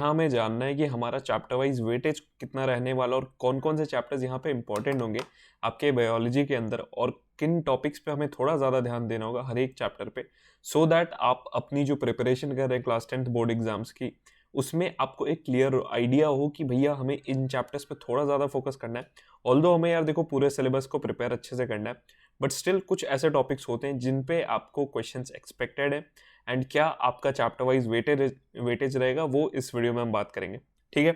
यहाँ हमें जानना है कि हमारा चैप्टर वाइज वेटेज कितना रहने वाला और कौन कौन से चैप्टर्स यहाँ पे इंपॉर्टेंट होंगे आपके बायोलॉजी के अंदर और किन टॉपिक्स पे हमें थोड़ा ज़्यादा ध्यान देना होगा हर एक चैप्टर पे, सो दैट आप अपनी जो प्रिपरेशन कर रहे हैं क्लास 10th बोर्ड एग्जाम्स की, उसमें आपको एक क्लियर आइडिया हो कि भैया हमें इन चैप्टर्स पे थोड़ा ज़्यादा फोकस करना है। ऑल्दो हमें यार देखो पूरे सिलेबस को प्रिपेयर अच्छे से करना है, बट स्टिल कुछ ऐसे टॉपिक्स होते हैं जिन पे आपको क्वेश्चंस एक्सपेक्टेड है एंड क्या आपका चैप्टर वाइज वेटेज रहेगा वो इस वीडियो में हम बात करेंगे। ठीक है,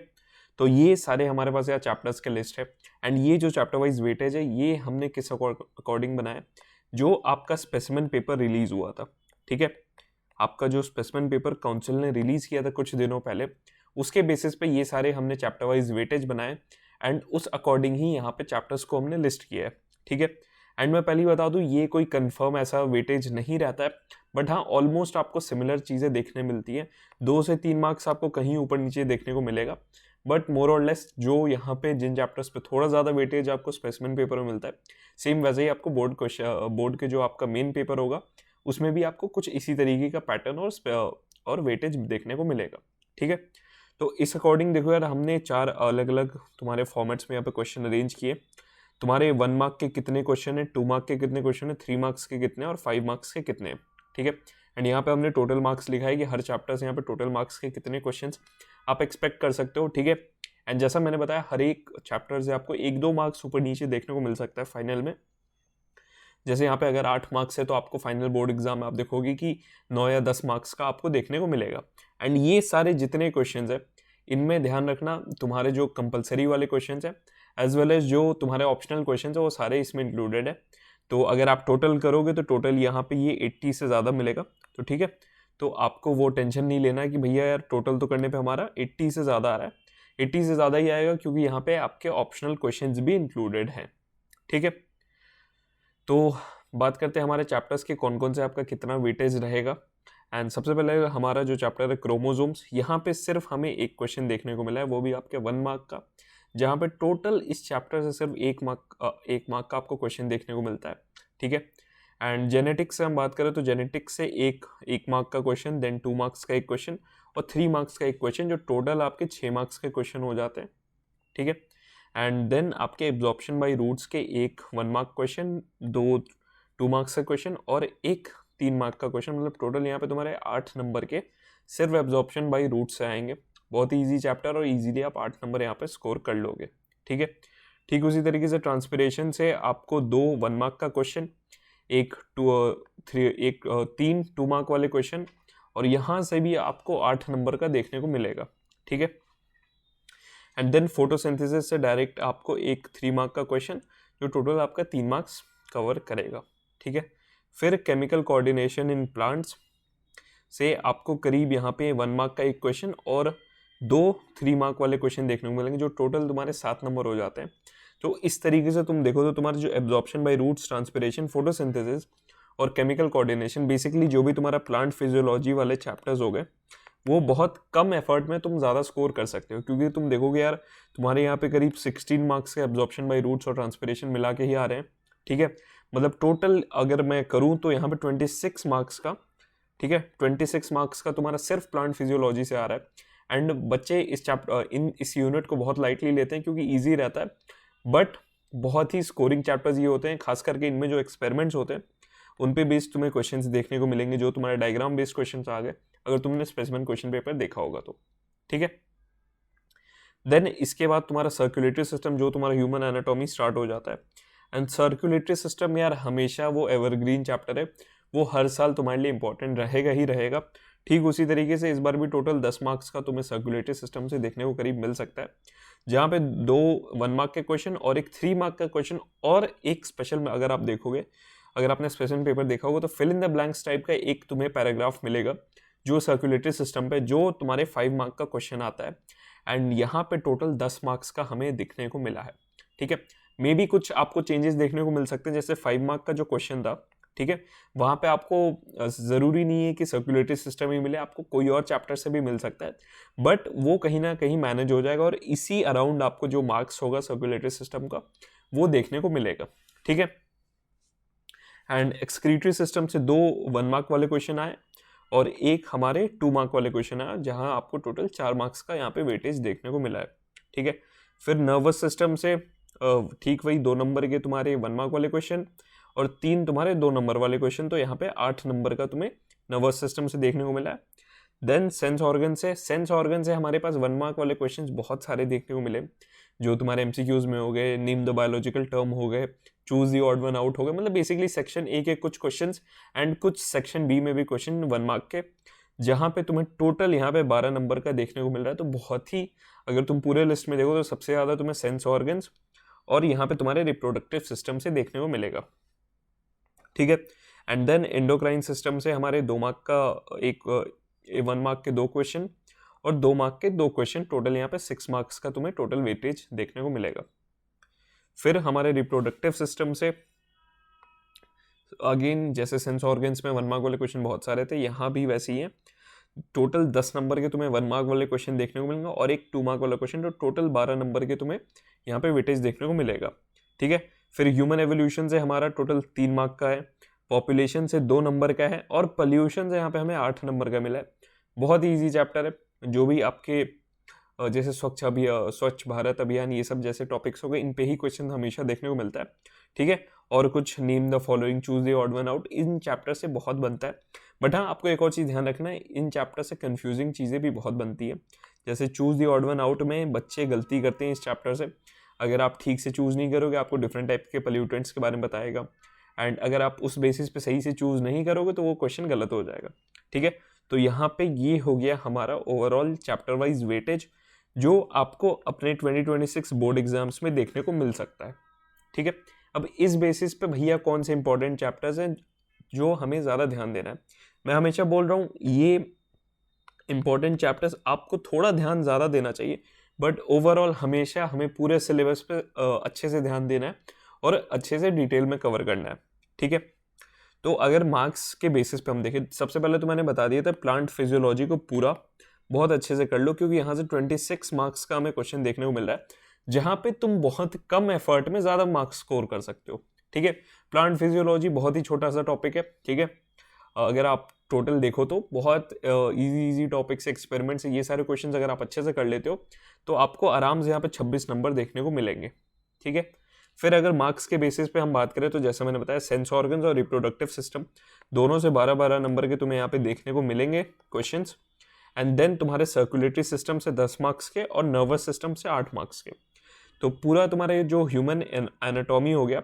तो ये सारे हमारे पास यार चैप्टर्स के लिस्ट है एंड ये जो चैप्टर वाइज वेटेज है ये हमने किस अकॉर्डिंग बनाया, जो आपका स्पेसिमेन पेपर रिलीज हुआ था। ठीक है, आपका जो स्पेसिमेन पेपर काउंसिल ने रिलीज किया था कुछ दिनों पहले, उसके बेसिस पे ये सारे हमने चैप्टर वाइज वेटेज बनाए एंड उस अकॉर्डिंग ही यहाँ पे चैप्टर्स को हमने लिस्ट किया है। ठीक है, एंड मैं पहले ही बता दूं ये कोई कंफर्म ऐसा वेटेज नहीं रहता है, बट हाँ ऑलमोस्ट आपको सिमिलर चीज़ें देखने मिलती हैं। 2 से 3 मार्क्स आपको कहीं ऊपर नीचे देखने को मिलेगा, बट मोर और लेस जो यहाँ पे जिन चैप्टर्स पे थोड़ा ज़्यादा वेटेज आपको स्पेसिमेन पेपर में मिलता है, सेम वैसे ही आपको बोर्ड के जो आपका मेन पेपर होगा उसमें भी आपको कुछ इसी तरीके का पैटर्न और वेटेज देखने को मिलेगा। ठीक है, तो इस अकॉर्डिंग देखो यार हमने 4 अलग अलग तुम्हारे फॉर्मेट्स में यहाँ पे क्वेश्चन अरेंज किए। तुम्हारे 1 मार्क के कितने क्वेश्चन है, 2 मार्क के कितने क्वेश्चन है, 3 मार्क्स के कितने और 5 मार्क्स के कितने हैं। ठीक है, एंड यहाँ पे हमने टोटल मार्क्स लिखा है कि हर चैप्टर से यहाँ पे टोटल मार्क्स के कितने क्वेश्चंस आप एक्सपेक्ट कर सकते हो। ठीक है, एंड जैसा मैंने बताया हर एक चैप्टर से आपको 1-2 मार्क्स ऊपर नीचे देखने को मिल सकता है फाइनल में। जैसे यहाँ पे अगर 8 मार्क्स है तो आपको फाइनल बोर्ड एग्जाम में आप देखोगे कि 9 या 10 मार्क्स का आपको देखने को मिलेगा। एंड ये सारे जितने क्वेश्चंस है इनमें ध्यान रखना तुम्हारे जो कंपलसरी वाले क्वेश्चंस है एज वेल एज जो तुम्हारे ऑप्शनल क्वेश्चंस है वो सारे इसमें इंक्लूडेड है। तो अगर आप टोटल करोगे तो टोटल यहाँ पे ये 80 से ज़्यादा मिलेगा। तो ठीक है, तो आपको वो टेंशन नहीं लेना है कि भैया यार टोटल तो करने पे हमारा 80 से ज़्यादा आ रहा है। 80 से ज़्यादा ही आएगा क्योंकि यहाँ पे आपके ऑप्शनल क्वेश्चंस भी इंक्लूडेड हैं। ठीक है, तो बात करते हैं हमारे चैप्टर्स के कौन कौन से आपका कितना वेटेज रहेगा। एंड सबसे पहले हमारा जो चैप्टर है क्रोमोसोम्स, यहाँ पे सिर्फ हमें एक क्वेश्चन देखने को मिला है, वो भी आपके 1 मार्क का, जहाँ पे टोटल इस चैप्टर से सिर्फ 1 मार्क का आपको क्वेश्चन देखने को मिलता है। ठीक है, एंड जेनेटिक्स से हम बात करें तो जेनेटिक्स से एक मार्क का क्वेश्चन, देन 2 मार्क्स का एक क्वेश्चन और 3 मार्क्स का एक क्वेश्चन, जो टोटल आपके 6 मार्क्स के क्वेश्चन हो जाते हैं। ठीक है, एंड देन आपके एब्जॉर्प्शन बाय रूट्स के एक 1 मार्क क्वेश्चन, 2 मार्क्स का क्वेश्चन और एक 3 मार्क का क्वेश्चन, मतलब टोटल यहाँ पे तुम्हारे 8 नंबर के सिर्फ एब्जॉर्प्शन बाय रूट्स से आएंगे। बहुत ही ईजी चैप्टर और इजीली आप 8 नंबर यहाँ पे स्कोर कर लोगे। ठीक है, ठीक उसी तरीके से ट्रांसपिरेशन से आपको 2 1 मार्क का क्वेश्चन, एक 3 2 मार्क वाले क्वेश्चन और यहाँ से भी आपको 8 नंबर का देखने को मिलेगा। ठीक है, एंड देन फोटोसिंथेसिस से डायरेक्ट आपको एक 3 मार्क का क्वेश्चन, जो टोटल आपका 3 मार्क्स कवर करेगा। ठीक है, फिर केमिकल कोऑर्डिनेशन इन प्लांट्स से आपको करीब यहाँ पे 1 मार्क का एक क्वेश्चन और 2 3 मार्क वाले क्वेश्चन देखने को मिलेंगे, जो टोटल तुम्हारे 7 नंबर हो जाते हैं। तो इस तरीके से तुम देखो तो तुम्हारा जो absorption by roots, transpiration, photosynthesis और केमिकल कोऑर्डिनेशन, बेसिकली जो भी तुम्हारा प्लांट फिजियोलॉजी वाले चैप्टर्स हो गए, वो बहुत कम एफर्ट में तुम ज़्यादा स्कोर कर सकते हो। क्योंकि तुम देखोगे यार तुम्हारे यहाँ पे करीब 16 मार्क्स के एब्जॉर्प्शन बाय रूट्स और ट्रांसपिरेशन मिला के ही आ रहे हैं। ठीक है, मतलब टोटल अगर मैं करूँ तो यहाँ पे 26 मार्क्स का, ठीक है, 26 मार्क्स का तुम्हारा सिर्फ प्लांट फिजियोलॉजी से आ रहा है। एंड बच्चे इस यूनिट को बहुत लाइटली लेते हैं क्योंकि ईजी रहता है, बट बहुत ही स्कोरिंग चैप्टर्स ये होते हैं, खास करके इनमें जो एक्सपेरिमेंट्स होते हैं उन पे बेस्ड तुम्हें क्वेश्चंस देखने को मिलेंगे, जो तुम्हारे डायग्राम बेस्ड क्वेश्चंस आ गए अगर तुमने स्पेसिमेन क्वेश्चन पेपर देखा होगा तो। ठीक है, देन इसके बाद तुम्हारा सर्कुलेटरी सिस्टम, जो तुम्हारा ह्यूमन एनाटॉमी स्टार्ट हो जाता है। एंड सर्कुलेटरी सिस्टम यार हमेशा वो एवरग्रीन चैप्टर है, वो हर साल तुम्हारे लिए इंपॉर्टेंट रहेगा ही रहेगा। ठीक उसी तरीके से इस बार भी टोटल 10 मार्क्स का तुम्हें सर्कुलेटरी सिस्टम से देखने को करीब मिल सकता है, जहाँ पे 2 1 मार्क के क्वेश्चन और एक 3 मार्क का क्वेश्चन और एक स्पेशल में, अगर आप देखोगे, अगर आपने स्पेशल पेपर देखा होगा तो fill in the blanks type का एक तुम्हें पैराग्राफ मिलेगा जो सर्कुलेटरी सिस्टम पे, जो तुम्हारे 5 मार्क का क्वेश्चन आता है। एंड यहाँ पे टोटल 10 मार्क्स का हमें दिखने को मिला है। ठीक है, मे भी कुछ आपको चेंजेस देखने को मिल सकते हैं, जैसे 5 मार्क का जो क्वेश्चन था, ठीक है, वहाँ पे आपको ज़रूरी नहीं है कि सर्कुलेटरी सिस्टम ही मिले, आपको कोई और चैप्टर से भी मिल सकता है, बट वो कहीं ना कहीं मैनेज हो जाएगा और इसी अराउंड आपको जो मार्क्स होगा सर्कुलेटरी सिस्टम का वो देखने को मिलेगा। ठीक है, एंड एक्सक्रीटरी सिस्टम से 2 1 मार्क वाले क्वेश्चन आए और एक हमारे 2 मार्क वाले क्वेश्चन आया जहां आपको टोटल 4 मार्क्स का यहाँ पे वेटेज देखने को मिला है। ठीक है, फिर नर्वस सिस्टम से ठीक वही 2 नंबर के तुम्हारे 1 मार्क वाले क्वेश्चन और 3 तुम्हारे 2 नंबर वाले क्वेश्चन, तो यहाँ पे 8 नंबर का तुम्हें नर्वस सिस्टम से देखने को मिला है। देन सेंस ऑर्गन से हमारे पास 1 मार्क वाले क्वेश्चंस बहुत सारे देखने को मिले, जो तुम्हारे एमसीक्यूज में हो गए, नेम द बायोलॉजिकल टर्म हो गए, choose the odd one out हो गए, मतलब बेसिकली सेक्शन ए के कुछ क्वेश्चंस एंड कुछ सेक्शन बी में भी क्वेश्चन 1 मार्क के, जहाँ पे तुम्हें टोटल यहाँ पे 12 नंबर का देखने को मिल रहा है। तो बहुत ही, अगर तुम पूरे लिस्ट में देखो तो सबसे ज़्यादा तुम्हें सेंस ऑर्गन्स और यहाँ पे तुम्हारे रिप्रोडक्टिव सिस्टम से देखने को मिलेगा। ठीक है, एंड देन एंडोक्राइन सिस्टम से हमारे 2 मार्क का एक 1 मार्क के 2 क्वेश्चन और 2 मार्क के 2 क्वेश्चन, टोटल यहाँ पे 6 मार्क्स का तुम्हें टोटल वेटेज देखने को मिलेगा। फिर हमारे रिप्रोडक्टिव सिस्टम से अगेन जैसे सेंस ऑर्गन्स में 1 मार्क वाले क्वेश्चन बहुत सारे थे, यहाँ भी वैसे ही है। टोटल 10 नंबर के तुम्हें 1 मार्क वाले क्वेश्चन देखने को मिलेंगे और एक 2 मार्क वाला क्वेश्चन, तो टोटल 12 नंबर के तुम्हें यहाँ पे वेटेज देखने को मिलेगा। ठीक है, फिर ह्यूमन एवोल्यूशन से हमारा टोटल 3 मार्क का है, पॉपुलेशन से 2 नंबर का है और पोल्यूशन से यहाँ पे हमें 8 नंबर का मिला है। बहुत ही ईजी चैप्टर है, जो भी आपके जैसे स्वच्छ भारत अभियान ये सब जैसे टॉपिक्स हो गए, इन पे ही क्वेश्चन हमेशा देखने को मिलता है। ठीक है, और कुछ name the following, choose the odd one out, in chapter से बहुत बनता है। बट हाँ, आपको एक और चीज़ ध्यान रखना है, इन चैप्टर से कंफ्यूजिंग चीज़ें भी बहुत बनती है। जैसे choose the odd one out में बच्चे गलती करते हैं इस चैप्टर से, अगर आप ठीक से चूज नहीं करोगे आपको डिफरेंट टाइप के पोल्यूटेंट्स के बारे में बताएगा, एंड अगर आप उस बेसिस पे सही से चूज नहीं करोगे तो वो क्वेश्चन गलत हो जाएगा। ठीक है, तो यहाँ पे ये हो गया हमारा ओवरऑल चैप्टर वाइज वेटेज, जो आपको अपने 2026 बोर्ड एग्जाम्स में देखने को मिल सकता है। ठीक है, अब इस बेसिस पे भैया कौन से इंपॉर्टेंट चैप्टर्स हैं जो हमें ज़्यादा ध्यान देना है। मैं हमेशा बोल रहा हूँ ये इंपॉर्टेंट चैप्टर्स आपको थोड़ा ध्यान ज़्यादा देना चाहिए, बट ओवरऑल हमेशा हमें पूरे सिलेबस पे अच्छे से ध्यान देना है और अच्छे से डिटेल में कवर करना है। ठीक है, तो अगर मार्क्स के बेसिस पे हम देखें, सबसे पहले तो मैंने बता दिया था प्लांट फिजियोलॉजी को पूरा बहुत अच्छे से कर लो, क्योंकि यहाँ से 26 मार्क्स का हमें क्वेश्चन देखने को मिल रहा है, जहाँ पे तुम बहुत कम एफर्ट में ज़्यादा मार्क्स स्कोर कर सकते हो। ठीक है, प्लांट फिजियोलॉजी बहुत ही छोटा सा टॉपिक है। ठीक है, अगर आप टोटल देखो तो बहुत इजी टॉपिक्स, एक्सपेरिमेंट्स, ये सारे क्वेश्चंस अगर आप अच्छे से कर लेते हो तो आपको आराम से यहाँ पे 26 नंबर देखने को मिलेंगे। ठीक है, फिर अगर मार्क्स के बेसिस पे हम बात करें तो जैसे मैंने बताया सेंस ऑर्गन्स और रिप्रोडक्टिव सिस्टम दोनों से 12-12 नंबर के तुम्हें यहाँ पे देखने को मिलेंगे क्वेश्चंस, एंड देन तुम्हारे सर्कुलेटरी सिस्टम से 10 मार्क्स के और नर्वस सिस्टम से 8 मार्क्स के। तो पूरा तुम्हारा ये जो ह्यूमन एनाटॉमी हो गया,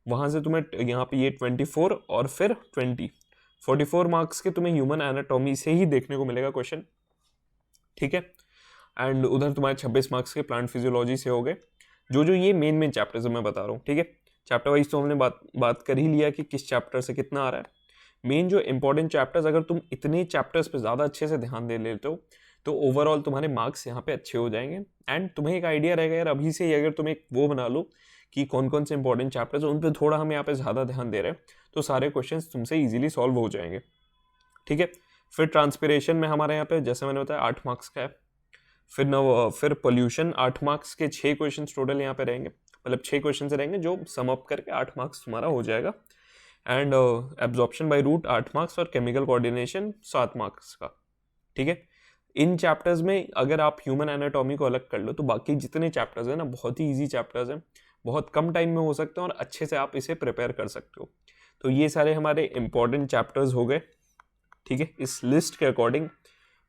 वहाँ से तुम्हें यहाँ पे ये 24 और फिर 44 मार्क्स के तुम्हें ह्यूमन एनाटॉमी से ही देखने को मिलेगा क्वेश्चन। ठीक है, एंड उधर तुम्हारे 26 मार्क्स के प्लांट फिजियोलॉजी से हो गए, जो ये मेन चैप्टर्स मैं बता रहा हूँ। ठीक है, चैप्टर वाइज तो हमने बात कर ही लिया कि किस चैप्टर से कितना आ रहा है। मेन जो इंपॉर्टेंट चैप्टर्स, अगर तुम इतने चैप्टर्स पे ज़्यादा अच्छे से ध्यान दे लेते हो तो ओवरऑल तुम्हारे मार्क्स यहाँ पे अच्छे हो जाएंगे, एंड तुम्हें एक आइडिया रहेगा यार अभी से ही, अगर तुम एक वो बना लो कि कौन कौन से इंपॉर्टेंट चैप्टर्स उन पे थोड़ा हम यहाँ पे ज़्यादा ध्यान दे रहे हैं, तो सारे क्वेश्चंस तुमसे ईजिली सॉल्व हो जाएंगे। ठीक है, फिर ट्रांसपिरेशन में हमारे यहाँ पे जैसे मैंने बताया 8 मार्क्स का है। फिर पोल्यूशन 8 मार्क्स के 6 क्वेश्चन टोटल यहाँ पे रहेंगे, मतलब 6 क्वेश्चन रहेंगे जो सम अप करके 8 मार्क्स तुम्हारा हो जाएगा। And absorption by root 8 marks और केमिकल कोऑर्डिनेशन 7 मार्क्स का। ठीक है, इन चैप्टर्स में अगर आप ह्यूमन एनाटॉमी को अलग कर लो तो बाकी जितने चैप्टर्स हैं ना बहुत ही ईजी चैप्टर्स हैं, बहुत कम टाइम में हो सकते हैं और अच्छे से आप इसे प्रिपेयर कर सकते हो। तो ये सारे हमारे इंपॉर्टेंट चैप्टर्स हो गए। ठीक है, इस लिस्ट के अकॉर्डिंग,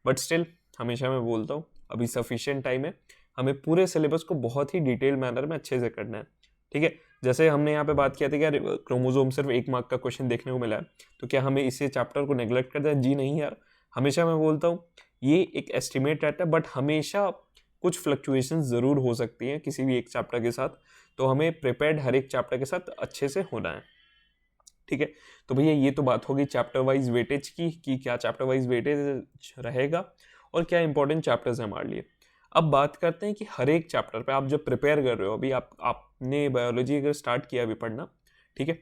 बट स्टिल हमेशा मैं बोलता हूँ अभी सफिशिएंट टाइम है, हमें पूरे सिलेबस को बहुत ही डिटेल मैनर में अच्छे से करना है। ठीक है, जैसे हमने यहाँ पे बात किया था कि यार क्रोमोसोम सिर्फ 1 मार्क का क्वेश्चन देखने को मिला है, तो क्या हमें इसे चैप्टर को नेग्लेक्ट कर दें? जी नहीं यार, हमेशा मैं बोलता हूँ ये एक एस्टिमेट रहता है, बट हमेशा कुछ फ्लक्चुएशन ज़रूर हो सकती हैं किसी भी एक चैप्टर के साथ, तो हमें प्रिपेयर्ड हर एक चैप्टर के साथ अच्छे से होना है। ठीक है, तो भैया ये तो बात होगी चैप्टर वाइज वेटेज की कि क्या चैप्टर वाइज वेटेज रहेगा और क्या इंपॉर्टेंट चैप्टर्स हैं हमारे लिए। अब बात करते हैं कि हर एक चैप्टर पे आप जब प्रिपेयर कर रहे हो, अभी आपने बायोलॉजी अगर स्टार्ट किया अभी पढ़ना, ठीक है,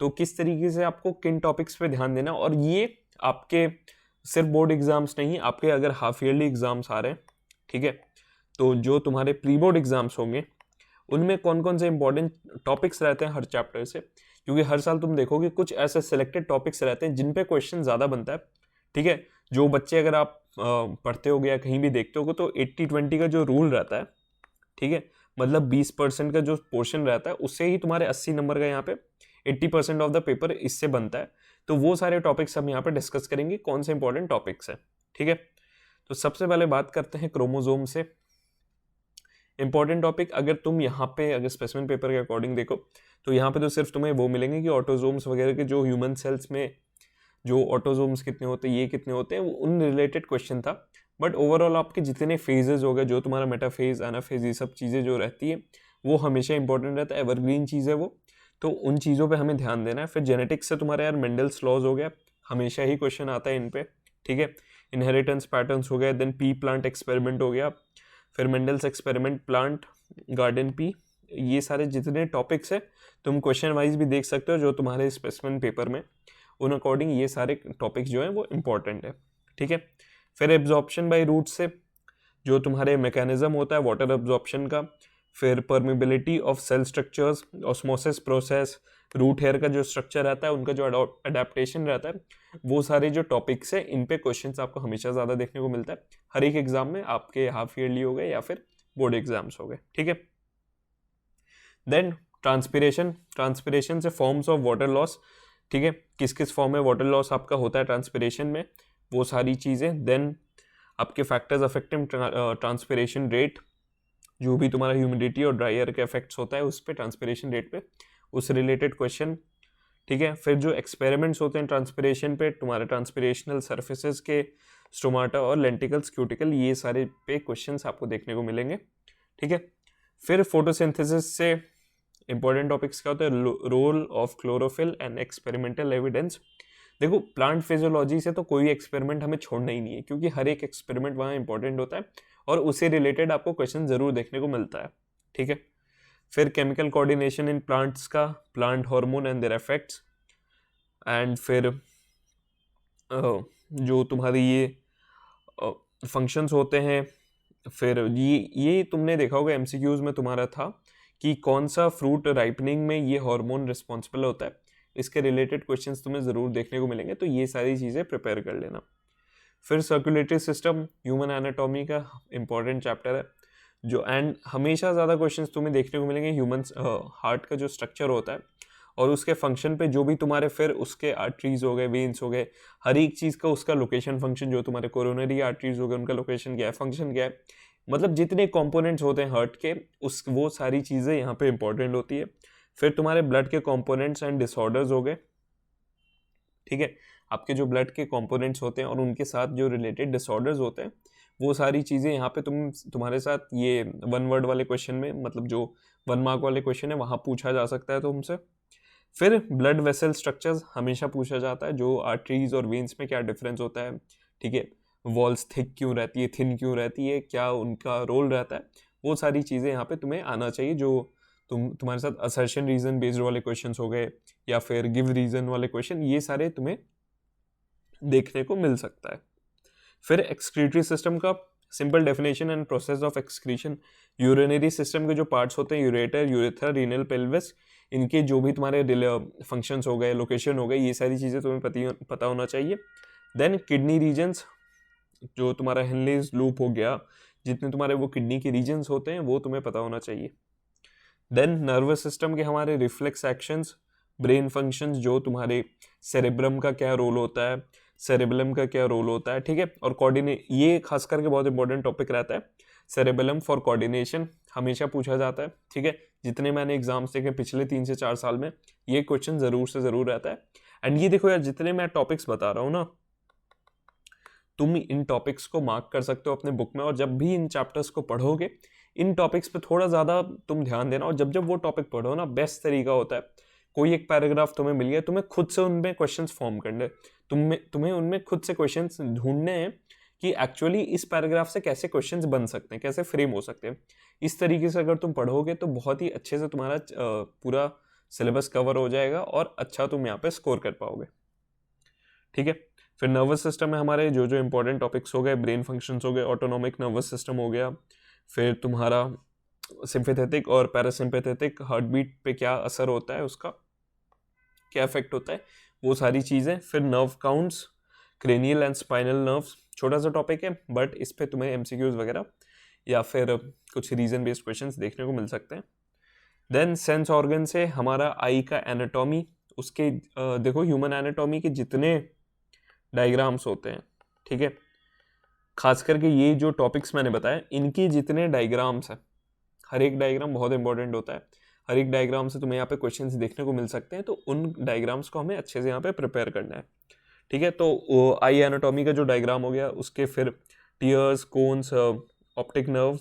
तो किस तरीके से आपको किन टॉपिक्स पे ध्यान देना, और ये आपके सिर्फ बोर्ड एग्जाम्स नहीं, आपके अगर हाफ ईयरली एग्जाम्स आ रहे हैं, ठीक है, तो जो तुम्हारे प्री बोर्ड एग्जाम्स होंगे उनमें कौन कौन से इंपॉर्टेंट टॉपिक्स रहते हैं हर चैप्टर से, क्योंकि हर साल तुम देखोगे कुछ ऐसे सिलेक्टेड टॉपिक्स रहते हैं जिन पे क्वेश्चन ज़्यादा बनता है। ठीक है, जो बच्चे अगर आप पढ़ते होगे या कहीं भी देखते होगे तो 80-20 का जो रूल रहता है, ठीक है, मतलब 20% का जो पोर्शन रहता है उससे ही तुम्हारे 80 नंबर का यहाँ पे 80% ऑफ द पेपर इससे बनता है। तो वो सारे टॉपिक्स हम यहाँ पे डिस्कस करेंगे, कौन से इंपॉर्टेंट टॉपिक्स है, ठीक है। तो सबसे पहले बात करते हैं क्रोमोजोम से। इंपॉर्टेंट टॉपिक अगर तुम यहाँ पे अगर स्पेसिमेन पेपर के अकॉर्डिंग देखो तो यहाँ पे तो सिर्फ तुम्हें वो मिलेंगे कि ऑटोजोम्स वगैरह के जो ह्यूमन सेल्स में जो ऑटोजोम्स कितने होते हैं, ये कितने होते हैं, उन रिलेटेड क्वेश्चन था। बट ओवरऑल आपके जितने फेजेस हो गए, जो तुम्हारा मेटाफेज, एनाफेज, ये सब चीज़ें जो रहती है वो हमेशा इंपॉर्टेंट रहता है, एवरग्रीन चीज़ है वो, तो उन चीज़ों पे हमें ध्यान देना है। फिर जेनेटिक्स से तुम्हारा यार मेंडल्स लॉज हो गया, हमेशा ही क्वेश्चन आता है इन पे, ठीक है। इनहेरिटेंस पैटर्न्स हो गए, देन पी प्लांट एक्सपेरिमेंट हो गया, फिर Mendel's experiment, plant garden pea, ये सारे जितने टॉपिक्स है तुम क्वेश्चन वाइज भी देख सकते हो जो तुम्हारे स्पेसिमेन पेपर में, उन अकॉर्डिंग ये सारे टॉपिक्स जो हैं वो इम्पॉर्टेंट है, ठीक है। फिर एब्जॉर्प्शन बाय रूट से जो तुम्हारे मैकेनिज्म होता है वाटर एब्जॉर्प्शन का, फिर permeability of cell structures, osmosis process, root hair का जो स्ट्रक्चर रहता है उनका जो अडेप्टेशन रहता है, वो सारे जो टॉपिक्स है इन पे क्वेश्चंस आपको हमेशा ज़्यादा देखने को मिलता है हर एक एग्जाम में, आपके हाफ ईयरली हो गए या फिर बोर्ड एग्जाम्स हो गए, ठीक है। देन ट्रांसपिरेशन से फॉर्म्स ऑफ वाटर लॉस, ठीक है, किस किस फॉर्म में वाटर लॉस आपका होता है ट्रांसपिरेशन में, वो सारी चीज़ें। देन आपके फैक्टर्स अफेक्टिंग ट्रांसपिरेशन रेट, जो भी तुम्हारा ह्यूमिडिटी और ड्राई एयर के इफेक्ट्स होता है उस पर ट्रांसपिरेशन रेट पे, उस रिलेटेड क्वेश्चन, ठीक है। फिर जो एक्सपेरिमेंट्स होते हैं ट्रांसपिरेशन पे, तुम्हारे ट्रांसपिरेशनल सर्फेसेस के स्टोमाटा और लेंटिकल्स, क्यूटिकल, ये सारे पे क्वेश्चंस आपको देखने को मिलेंगे, ठीक है। फिर फोटोसिंथेसिस से इंपॉर्टेंट टॉपिक्स क्या होते हैं, role of chlorophyll and experimental evidence. देखो प्लांट फिजियोलॉजी से तो कोई एक्सपेरिमेंट हमें छोड़ना ही नहीं है, क्योंकि हर एक एक्सपेरिमेंट वहाँ इंपॉर्टेंट होता है और उससे रिलेटेड आपको क्वेश्चन जरूर देखने को मिलता है, ठीक है। फिर केमिकल कोऑर्डिनेशन इन प्लांट्स का, plant hormone and there effects, and फिर जो तुम्हारी ये फंक्शंस होते हैं, फिर ये तुमने देखा होगा एमसीक्यूज में तुम्हारा था कि कौन सा फ्रूट राइपनिंग में ये हार्मोन रिस्पॉन्सिबल होता है, इसके रिलेटेड क्वेश्चंस तुम्हें ज़रूर देखने को मिलेंगे, तो ये सारी चीज़ें प्रिपेयर कर लेना। फिर सर्कुलेटरी सिस्टम, ह्यूमन एनाटॉमी का इंपॉर्टेंट चैप्टर है जो, एंड हमेशा ज़्यादा क्वेश्चंस तुम्हें देखने को मिलेंगे ह्यूमन हार्ट का जो स्ट्रक्चर होता है और उसके फंक्शन पे, जो भी तुम्हारे फिर उसके आर्टरीज हो गए, वेन्स हो गए, हर एक चीज़ का उसका लोकेशन फंक्शन, जो तुम्हारे कोरोनरी आर्टरीज हो गए उनका लोकेशन क्या है, फंक्शन क्या है, मतलब जितने कंपोनेंट्स होते हैं हार्ट के उस वो सारी चीज़ें यहाँ पे इंपॉर्टेंट होती है। फिर तुम्हारे ब्लड के कंपोनेंट्स एंड डिसऑर्डर्स हो गए, ठीक है, आपके जो ब्लड के कंपोनेंट्स होते हैं और उनके साथ जो रिलेटेड डिसऑर्डर्स होते हैं, वो सारी चीज़ें यहाँ पे तुम्हारे साथ ये 1 वर्ड वाले क्वेश्चन में, मतलब जो 1 मार्क वाले क्वेश्चन है वहाँ पूछा जा सकता है तुमसे। फिर ब्लड वेसल स्ट्रक्चर्स हमेशा पूछा जाता है, जो आर्टरीज और वेन्स में क्या डिफरेंस होता है, ठीक है, वॉल्स थिक क्यों रहती है, थिन क्यों रहती है, क्या उनका रोल रहता है, वो सारी चीज़ें यहाँ पे तुम्हें आना चाहिए। जो तुम्हारे साथ असर्शन रीजन बेस्ड वाले क्वेश्चंस हो गए या फिर गिव रीजन वाले क्वेश्चन, ये सारे तुम्हें देखने को मिल सकता है। फिर एक्सक्रीटरी सिस्टम का simple definition and process of excretion, urinary system के जो पार्ट्स होते हैं, यूरेटर, यूरेथ्रा, रीनल, पेल्विस, इनके जो भी तुम्हारे फंक्शंस हो गए, लोकेशन हो गए, ये सारी चीज़ें तुम्हें पता होना चाहिए। देन किडनी रीजन्स, जो तुम्हारा हेनलेज लूप हो गया, जितने तुम्हारे वो किडनी के रीजन्स होते हैं वो तुम्हें पता होना चाहिए। देन नर्वस सिस्टम के हमारे रिफ्लेक्स एक्शंस, ब्रेन फंक्शंस, जो तुम्हारे सेरेब्रम का क्या रोल होता है, सेरेबेलम का क्या रोल होता है, ठीक है, और ये खास करके बहुत इंपॉर्टेंट टॉपिक रहता है, सेरेबेलम फॉर कोऑर्डिनेशन, हमेशा पूछा जाता है, ठीक है, जितने मैंने एग्जाम्स देखे पिछले 3 से 4 साल में ये क्वेश्चन ज़रूर से ज़रूर रहता है। एंड ये देखो यार, जितने मैं टॉपिक्स बता रहा हूँ ना, तुम इन टॉपिक्स को मार्क कर सकते हो अपने बुक में, और जब भी इन चैप्टर्स को पढ़ोगे इन टॉपिक्स पे थोड़ा ज़्यादा तुम ध्यान देना, और जब जब वो टॉपिक पढ़ो ना, बेस्ट तरीका होता है, कोई एक पैराग्राफ तुम्हें मिल गया, तुम्हें खुद से उनमें क्वेश्चंस फॉर्म करने, तुम्हें उनमें खुद से क्वेश्चंस ढूंढने हैं कि एक्चुअली इस पैराग्राफ से कैसे क्वेश्चंस बन सकते हैं, कैसे फ्रेम हो सकते हैं। इस तरीके से अगर तुम पढ़ोगे तो बहुत ही अच्छे से तुम्हारा पूरा सिलेबस कवर हो जाएगा और अच्छा तुम यहाँ पे स्कोर कर पाओगे, ठीक है। फिर नर्वस सिस्टम में हमारे जो जो इंपॉर्टेंट टॉपिक्स हो गए, ब्रेन फंक्शंस हो गए, ऑटोनॉमिक नर्वस सिस्टम हो गया, फिर तुम्हारा सिंपैथेटिक और पैरासिम्पैथेटिक, हार्ट बीट पे क्या असर होता है, उसका क्या इफेक्ट होता है, वो सारी चीज़ें। फिर nerve counts, cranial and spinal nerves, छोटा सा टॉपिक है बट इस पे तुम्हें एमसीक्यूज वगैरह या फिर कुछ रीजन बेस्ड क्वेश्चंस देखने को मिल सकते हैं। देन सेंस ऑर्गन से हमारा आई का एनाटॉमी, उसके देखो ह्यूमन एनाटॉमी के जितने डायग्राम्स होते हैं, ठीक है, खास करके ये जो टॉपिक्स मैंने बताया इनके जितने डायग्राम्स हैं, हर एक डायग्राम बहुत इंपॉर्टेंट होता है, हर एक डायग्राम से तुम्हें यहाँ पे क्वेश्चंस देखने को मिल सकते हैं, तो उन डायग्राम्स को हमें अच्छे से यहाँ पे प्रिपेयर करना है, ठीक है। तो आई एनाटॉमी का जो डायग्राम हो गया, उसके फिर टीयर्स, कोन्स, ऑप्टिक नर्व,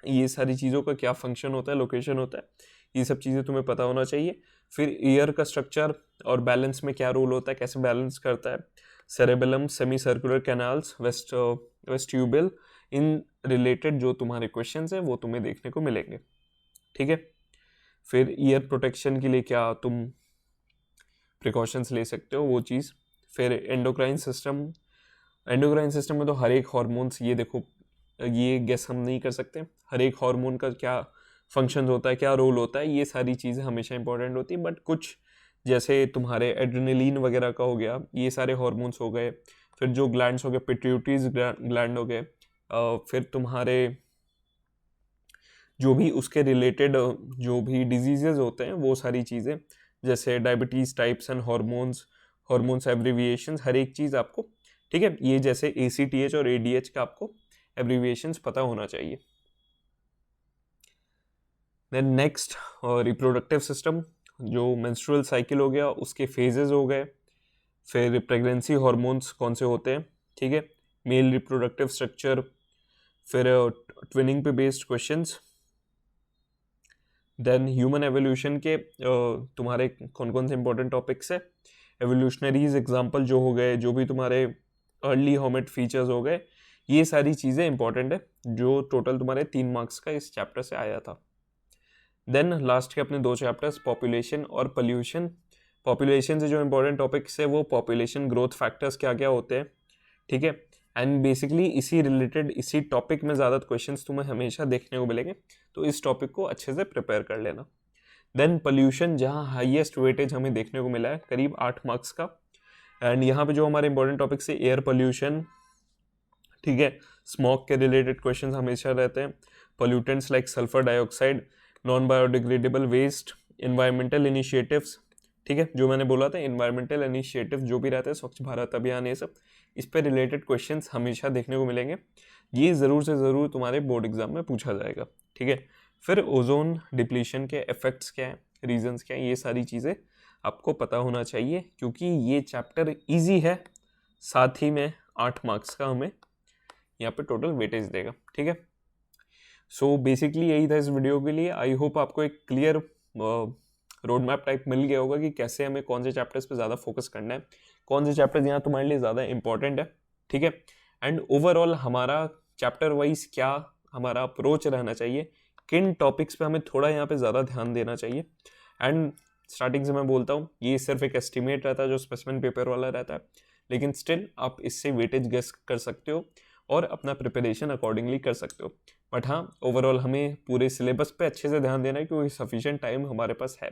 ये सारी चीज़ों का क्या फंक्शन होता है, लोकेशन होता है, ये सब चीज़ें तुम्हें पता होना चाहिए। फिर ईयर का स्ट्रक्चर और बैलेंस में क्या रोल होता है, कैसे बैलेंस करता है, cerebellum, semi circular canals, vestibule, इन रिलेटेड जो तुम्हारे क्वेश्चंस हैं वो तुम्हें देखने को मिलेंगे, ठीक है। फिर ईयर प्रोटेक्शन के लिए क्या तुम प्रिकॉशंस ले सकते हो, वो चीज़। फिर एंडोक्राइन सिस्टम, एंडोक्राइन सिस्टम में तो हर एक हार्मोन्स, ये देखो ये गेस हम नहीं कर सकते, हर एक हार्मोन का क्या फंक्शन होता है, क्या रोल होता है, ये सारी चीज़ें हमेशा इंपॉर्टेंट होती है। बट कुछ जैसे तुम्हारे एड्रेनलिन वगैरह का हो गया, ये सारे हार्मोन्स हो गए, फिर जो ग्लैंड्स हो गए, पिट्यूटरीज ग्लैंड हो गए, फिर तुम्हारे जो भी उसके रिलेटेड जो भी डिजीजेज होते हैं वो सारी चीज़ें, जैसे diabetes types and hormones abbreviations, हर एक चीज़ आपको, ठीक है, ये जैसे ACTH और ADH का आपको एब्रीविएशंस पता होना चाहिए। देन नेक्स्ट रिप्रोडक्टिव सिस्टम, जो मेंस्ट्रुअल साइकिल हो गया, उसके फेजेस हो गए, फिर प्रेगनेंसी हार्मोन्स कौन से होते हैं, ठीक है, मेल रिप्रोडक्टिव स्ट्रक्चर, फिर ट्विनिंग पे based questions. Then human evolution के तुम्हारे कौन कौन से इंपॉर्टेंट टॉपिक्स है, एवोल्यूशनरीज एग्जांपल जो हो गए, जो भी तुम्हारे अर्ली होमिट फीचर्स हो गए, ये सारी चीज़ें इंपॉर्टेंट है, जो टोटल तुम्हारे 3 मार्क्स का इस चैप्टर से आया था। देन लास्ट के अपने 2 चैप्टर्स, पॉपुलेशन और पोल्यूशन। पॉपुलेशन से जो इंपॉर्टेंट टॉपिक्स है वो पॉपुलेशन ग्रोथ फैक्टर्स क्या क्या होते हैं, ठीक है, एंड बेसिकली इसी रिलेटेड इसी टॉपिक में ज़्यादा क्वेश्चंस तुम्हें हमेशा देखने को मिलेंगे, तो इस टॉपिक को अच्छे से प्रिपेयर कर लेना। देन पोल्यूशन, जहाँ हाईएस्ट वेटेज हमें देखने को मिला है, करीब 8 मार्क्स का, एंड यहाँ पे जो हमारे इंपॉर्टेंट टॉपिक्स है, एयर पोल्यूशन, ठीक है, स्मोक के रिलेटेड क्वेश्चन हमेशा रहते हैं, pollutants like sulphur dioxide, non biodegradable waste, environmental initiatives, ठीक है, जो मैंने बोला था इन्वायरमेंटल इनिशिएटिव जो भी रहते हैं, स्वच्छ भारत अभियान, ये सब, इस पर रिलेटेड क्वेश्चंस हमेशा देखने को मिलेंगे, ये ज़रूर से ज़रूर तुम्हारे बोर्ड एग्जाम में पूछा जाएगा, ठीक है। फिर ओजोन डिप्लीशन के इफेक्ट्स क्या हैं, रीजंस क्या हैं, ये सारी चीज़ें आपको पता होना चाहिए, क्योंकि ये चैप्टर ईजी है, साथ ही में 8 मार्क्स का हमें यहाँ पे टोटल वेटेज देगा, ठीक है। सो बेसिकली यही था इस वीडियो के लिए। आई होप आपको एक क्लियर रोड मैप टाइप मिल गया होगा कि कैसे हमें कौन से चैप्टर्स पे ज़्यादा फोकस करना है, कौन से चैप्टर्स यहाँ तुम्हारे लिए ज़्यादा इंपॉर्टेंट है, ठीक है, एंड ओवरऑल हमारा चैप्टर वाइज क्या हमारा अप्रोच रहना चाहिए, किन टॉपिक्स पे हमें थोड़ा यहाँ पे ज़्यादा ध्यान देना चाहिए। एंड स्टार्टिंग से मैं बोलता हूँ ये सिर्फ एक एस्टिमेट रहता है जो स्पेसिमेन पेपर वाला रहता है, लेकिन स्टिल आप इससे वेटेज गेस कर सकते हो और अपना प्रिपरेशन अकॉर्डिंगली कर सकते हो। बट हाँ, ओवरऑल हमें पूरे सिलेबस पे अच्छे से ध्यान देना है क्योंकि सफिशिएंट टाइम हमारे पास है।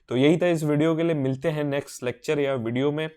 तो यही था इस वीडियो के लिए, मिलते हैं नेक्स्ट लेक्चर या वीडियो में।